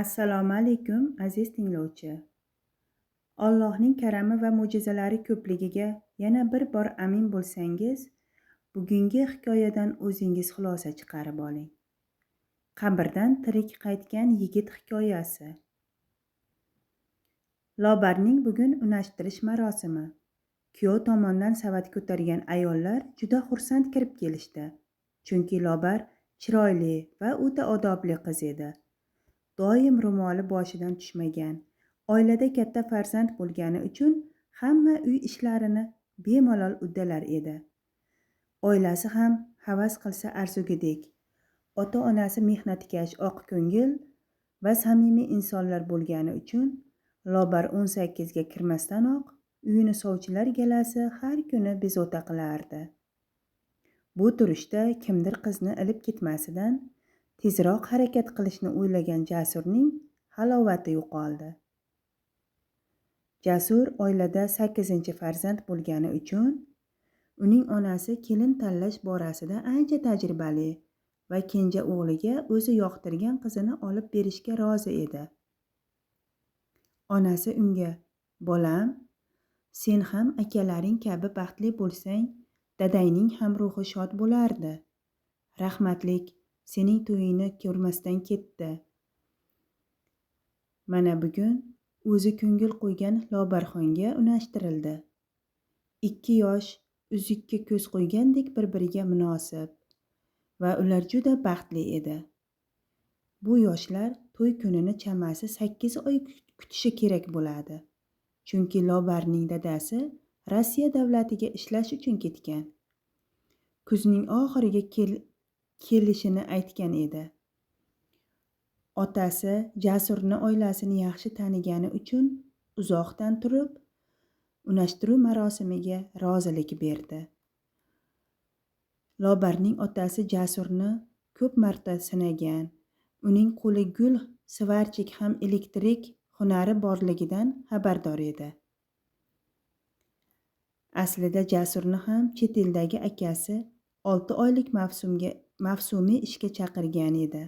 Assalomu alaykum aziz tinglovchi. Allohning karami va mo'jizalari ko'pligiga yana bir bor amin bo'lsangiz, bugungi hikoyadan o'zingiz xulosa chiqarib oling. Qabrdan tirik qaytgan yigit hikoyasi. Lobarning bugun unashtirish marosimi. Kuyov tomondan savat ko'targan ayollar juda xursand kirib kelishdi. Chunki Lobar chiroyli va o'ta odobli qiz edi. Doim ro'moli boshidan tushmagan, oilada katta farzand bo'lgani uchun hamma uy ishlarini bemalol uddalar edi. Oilasi ham havas qilsa arzugidek. Ota-onasi mehnatkash, oqko'ngil va samimiy insonlar bo'lgani uchun Lobar 18 ga kirmasdanoq uyini sovchilar galasi har kuni bezovta qilardi. Bu turishda kimdir qizni ilib ketmasidan tezroq harakat qilishni o'ylagan Jasurning halovati yo'qoldi. Jasur oilada 8-farzand bo'lgani uchun uning onasi kelin tanlash borasida ancha tajribali va kenja o'g'liga o'zi yoqtirgan qizini olib berishga rozi edi. Onasi unga: "Bolam, sen ham akalaring kabi baxtli bo'lsang, dadangning ham ruhi shod bo'lardi. Rahmatlik sening to'yingni ko'rmasdan ketdi. Mana bugun o'zi ko'ngil qo'ygan Lobarxonga unashtirildi. 2 yosh uzukka ko'z qo'ygandek bir-biriga munosib va ular juda baxtli edi. Bu yoshlar to'y kunini chamasi 8 oy kutishi kerak bo'ladi. Chunki Lobarning dadasi Rossiya davlatiga ishlash uchun ketgan. Kuzning oxiriga kelishini aytgan edi. Otasi Jasurni oilasini yaxshi tanigani uchun uzoqdan turib unashtiruv marosimiga rozilik berdi. Lobarning otasi Jasurni ko'p marta sinagan. Uning qo'li gul svarchik ham elektrik hunari borligidan xabardor edi. Aslida Jasurni ham chet eldagi akasi 6 oylik mavsumiy ishga chaqirgan edi.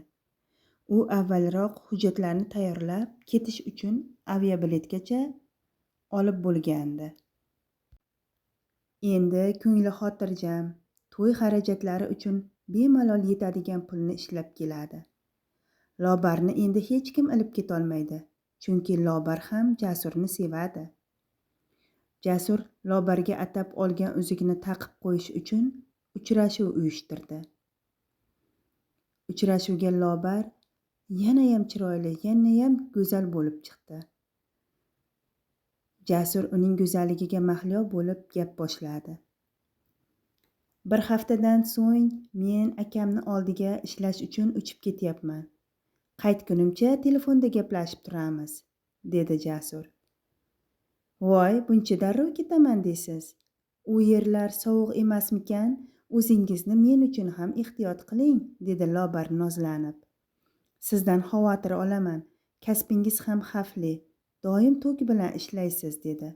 U avvalroq hujjatlarni tayyorlab ketish uchun aviabiletgacha olib bo'lgandi. Endi ko'ngli xotirjam, to'y xarajatlari uchun bemalol yetadigan pulni ishlab keladi. Lobarni endi hech kim ilib ketolmaydi, chunki Lobar ham Jasurni sevadi. Jasur Lobarga atab olgan uzukni taqib qo'yish uchun uchrashuv uyushtirdi. Uchrashuvga Lobar yanayam chiroyli, yanayam go'zal bo'lib chiqdi. Jasur uning go'zalligiga mahliyo bo'lib gap boshladi. Bir haftadan so'ng men akamni oldiga ishlash uchun uchib ketyapman. Qaytgunimcha telefonda gaplashib turamiz, dedi Jasur. Voy, buncha darrov ketaman deysiz. U yerlar sovuq emasmikan? O'zingizni men uchun ham ehtiyot qiling, dedi Lobar nozlanib. Sizdan xavotir olaman. Kasbingiz ham xavfli. Doim to'k bilan ishlaysiz, dedi.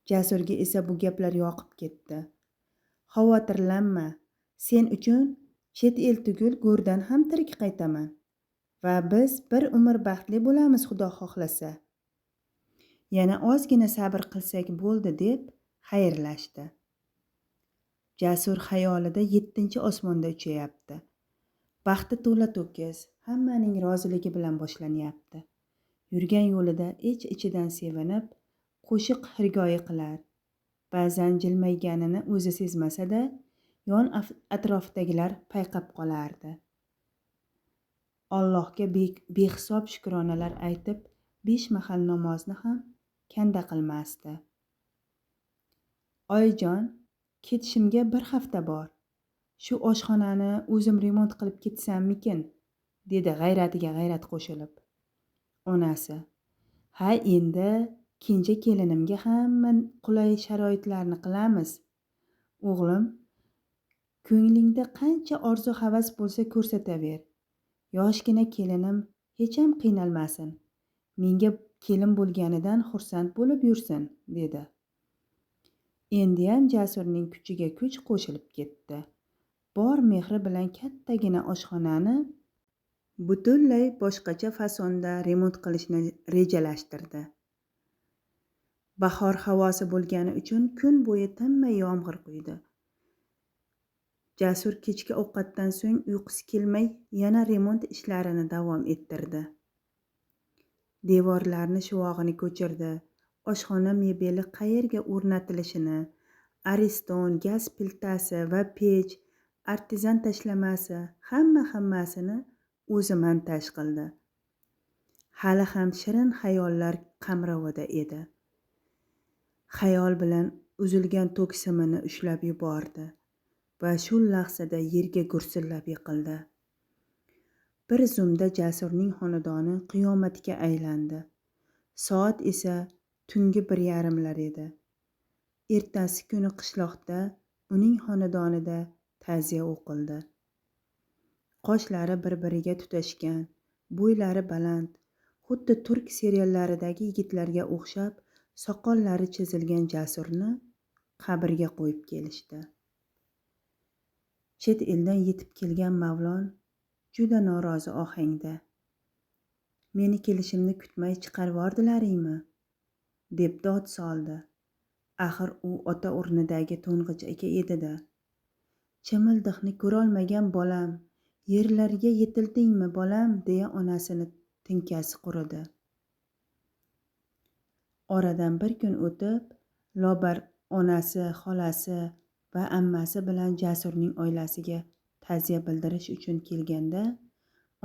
Jasurga esa bu gaplar yoqib ketdi. Xavotirlanma. Sen uchun chet el tugul go'rdan ham tirik qaytaman. Va biz bir umr baxtli bo'lamiz, Xudo xohlasa. Yana ozgina sabr qilsak bo'ldi, deb xayrlashdi. Jasur xayolida 7-osmonda uchayapti. Baxti to'la to'kis, hammaning roziligi bilan boshlanyapti. Yurgan yo'lida ich-ichidan sevinib, qo'shiq hirgoyi qilar. Ba'zan jilmayganini o'zi sezmasa-da, yon atrofdagilar payqab qolardi. Allohga behisob shukronalar aytib, 5 mahal namozni ham kanda qilmasdi. Oyijon, ketishimga 1 hafta bor. Shu oshxonani o'zim remont qilib ketsammikin, dedi g'ayratiga g'ayrat qo'shilib. Onasi: "Ha, endi kenja kelinimga hamma qulay sharoitlarni qilamiz. O'g'lim, ko'nglingda qancha orzu-havas bo'lsa ko'rsataver. Yoshgina kelinim hech ham qiynalmasin. Menga kelin bo'lganidan xursand bo'lib yursin", dedi. Endiyam Jasurning kuchiga kuch qo'shilib ketdi. Bor mehri bilan kattagina oshxonani butunlay boshqacha fasonda remont qilishni rejalashtirdi. Bahor havosi bo'lgani uchun kun bo'yi tinmay yomg'ir quydi. Jasur kechki ovqatdan so'ng uyqusi kelmay yana remont ishlarini davom ettirdi. Devorlarni shuvog'ini ko'chirdi. Oshxona mebeli qayerga o'rnatilishini, ariston, gaz plitasi va pech, artezan tashlamasi, hammasini o'zi montaj qildi. Hali ham shirin xayollar qamrovida edi. Xayol bilan uzilgan tok simini ushlab yubordi va shu lahzada yerga gursillab yiqildi. Bir zumda Jasurning xonadoni qiyomatga aylandi. Soat esa tungi 1:30lar edi. Ertasi kuni qishloqda uning xonadonida ta'ziya o'qildi. Qoshlari bir-biriga tutashgan, bo'ylari baland, xuddi turk seriallaridagi yigitlarga o'xshab soqollari chizilgan Jasurni qabrga qo'yib kelishdi. Chet eldan yetib kelgan Mavlon juda norozi ohangda: "Meni kelishimni kutmay chiqarvordilaringmi?" deb dod soldi. Axir u ota o'rnidagi to'ng'ich aka edi-da. "Chimildiqni ko'rolmagan bolam, yerlarga yetildingmi bolam?" deya onasini tinkasi quridi. Oradan bir kun o'tib, Lobar onasi, xolasi va ammasi bilan Jasurning oilasiga ta'ziya bildirish uchun kelganda,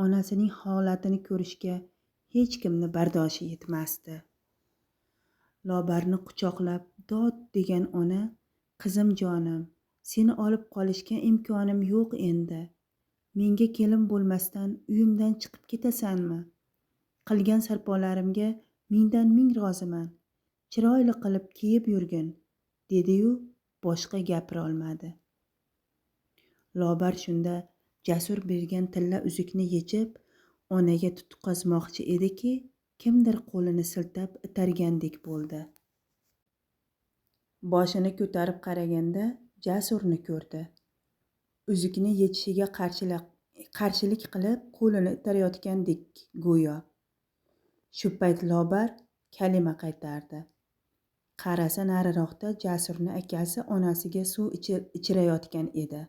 onasining holatini ko'rishga hech kimni bardoshi yetmasdi. Lobarni quchoqlab dod degan ona: "Qizim jonim, seni olib qolishga imkonim yo'q endi. Menga kelin bo'lmasdan uyimdan chiqib ketasanmi? Qilgan sarpolarimga mingdan ming roziman. Chiroyli qilib kiyib yurgin", dedi-yu boshqa gapira olmadi. Lobar shunda Jasur bergan tilla uzukni yechib, onaga tutqazmoqchi ediki, kimdir qo'lini siltab itargandek bo'ldi. Boshini ko'tarib qaraganda Jasurni ko'rdi. Uzukni yechishiga qarshilik qilib qo'lini itarayotgandek go'yo. Shu payt Lobar kalima qaytardi. Qarasa nariroqda Jasurni akasi onasiga suv ichirayotgan edi.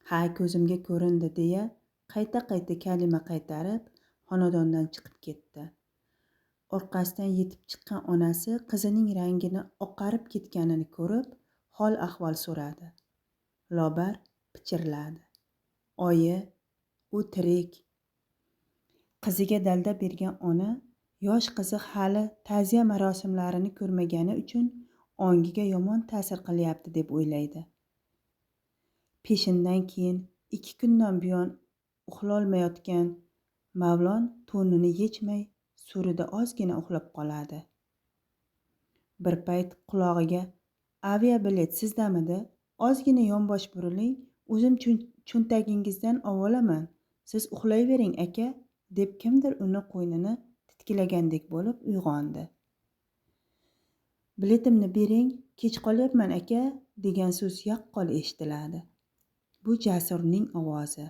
"Ha, ko'zimga ko'rindi", deya qayta kalima qaytarib xonadondan chiqib ketdi. Orqasidan yetib chiqqan onasi qizining rangini oqarib ketganini ko'rib, hol ahvol so'radi. Lobar pichirladi: "Oyi, u tirik." Qiziga dalda bergan ona yosh qizi hali ta'ziya marosimlarini ko'rmagani uchun ongiga yomon ta'sir qilyapti deb o'ylaydi. Peshindan keyin 2 kundan buyon uxlolmayotgan Mavlon to'nini yechmay so'rida ozgina uxlab qoladi. Bir payt qulog'iga: "Aviabilet sizdamidi? Ozgina yonbosh buriling, o'zim cho'ntagingizdan ovolaman. Siz uxlayvering aka", deb kimdir uni qo'ynini titkilagandek bo'lib uyg'ondi. "Biletimni bering, kech qolyapman aka", degan so'z yaqqol eshitiladi. Bu Jasurning ovozi.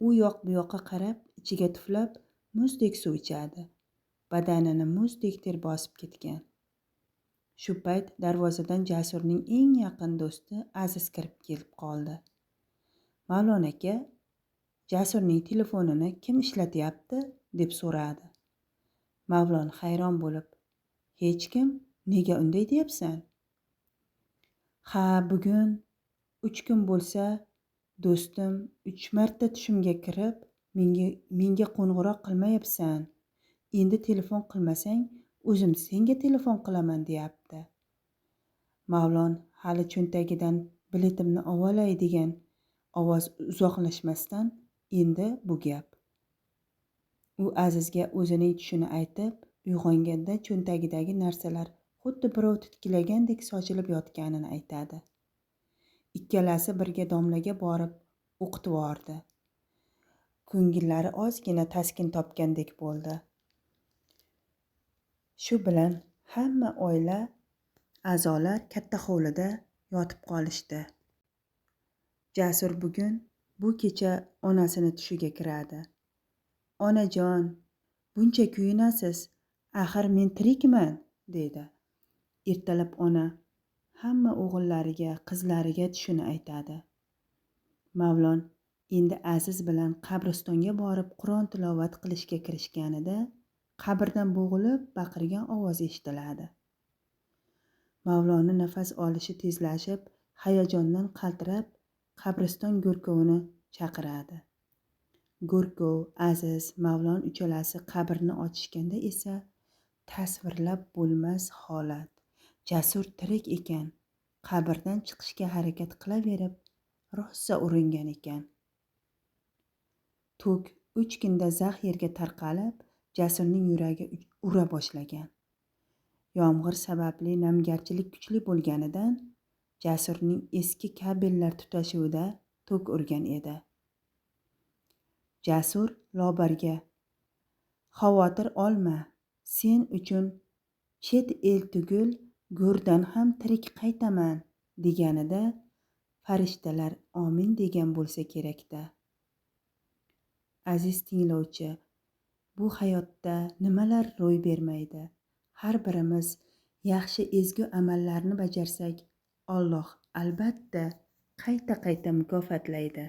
U yoq bu yoqqa qarab, ichiga tuflab muzdek suv ichadi. Badanini muzdek ter bosib ketgan. Shu payt darvozadan Jasurning eng yaqin do'sti Aziz kirib kelib qoldi. "Mavlon aka, Jasurning telefonini kim ishlatyapti?" deb so'radi. Mavlon hayron bo'lib: "Hech kim, nega unday deyapsan?" "Ha, bugun 3 kun bo'lsa, do'stim 3 marta tushimga kirib, menga qo'ng'iroq qilmayapsan. Endi telefon qilmasang, o'zim senga telefon qilaman deyapti." Mavlon hali cho'ntagidan biletimni ovolay degan ovoz uzoqlashmasdan endi bu gap. U Azizga o'zining tushini aytib, uyg'onganda cho'ntagidagi narsalar xuddi birov titkilagandek sochilib yotganini aytadi. Ikkalasi birga domlaga borib o'qitvordi. Ko'ngillari ozgina taskin topgandek bo'ldi. Shu bilan hamma oila a'zolar katta hovlida yotib qolishdi. Jasur bu kecha onasini tushiga kiradi. Onajon, buncha kuyinasiz, axir men tirikman, dedi. Ertalab ona hamma o'g'illariga, qizlariga shuni aytadi. Mavlon endi Aziz bilan qabristonga borib Qur'on tilovat qilishga kirishganida qabrdan bo'g'ilib baqirgan ovoz eshitiladi. Mavlonni nafas olishi tezlashib, hayajondan qaltirab, qabriston go'rkovini chaqiradi. Go'rkov, Aziz, Mavlon uchalasi qabrni ochishganda esa tasvirlab bo'lmas holat. Jasur tirik ekan, qabrdan chiqishga harakat qilaverib, rosa uringan ekan. Tok 3 kunda zax yerga tarqalib, Jasurning yuragi ura boshlagan. Yomg'ir sababli namgarchilik kuchli bo'lganidan Jasurning eski kabellar tutashuvida tok urgan edi. Jasur Lobarga: "Xavotir olma, sen uchun chet el tugul go'rdan ham tirik qaytaman", deganida farishtalar omin degan bo'lsa kerak-da. Aziz tinglovchi, bu hayotda nimalar ro'y bermaydi? Har birimiz yaxshi ezgu amallarni bajarsak, Alloh albatta qayta-qayta mukofotlaydi.